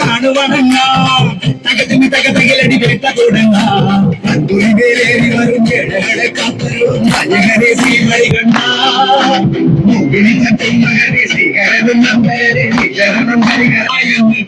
കാണുവാണെല്ലാം തകത്തിന് തകതകിലടി വേട്ട തുടങ്ങാം കണ്ടുരി വേലേറി വരും ജടകളെ കാത്തരും മലകരെ ശ്രീമണി കണ്ണി ചട്ടും മകരെ ശ്രീകരനും നമ്പരെ വിചരണം ഹരികരായെന്ന്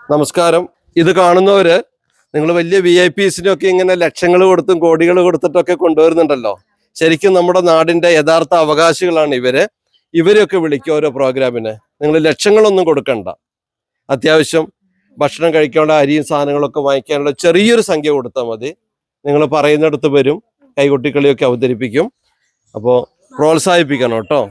നമസ്കാരം. ഇത് കാണുന്നവര് നിങ്ങൾ വലിയ VIP-സിനൊക്കെ ഇങ്ങനെ ലക്ഷങ്ങൾ കൊടുത്തും കോടികൾ കൊടുത്തിട്ടൊക്കെ കൊണ്ടുവരുന്നുണ്ടല്ലോ. ശരിക്കും നമ്മുടെ നാടിന്റെ യഥാർത്ഥ അവകാശികളാണ് ഇവരെയൊക്കെ വിളിക്കുക ഓരോ പ്രോഗ്രാമിന്. നിങ്ങൾ ലക്ഷങ്ങളൊന്നും കൊടുക്കണ്ട, അത്യാവശ്യം ഭക്ഷണം കഴിക്കാനുള്ള അരിയും സാധനങ്ങളൊക്കെ വാങ്ങിക്കാനുള്ള ചെറിയൊരു സംഖ്യ കൊടുത്താൽ മതി. നിങ്ങൾ പറയുന്നിടത്ത് വരും, കൈകൊട്ടിക്കളിയൊക്കെ അവതരിപ്പിക്കും. അപ്പോൾ പ്രോത്സാഹിപ്പിക്കണം കേട്ടോ.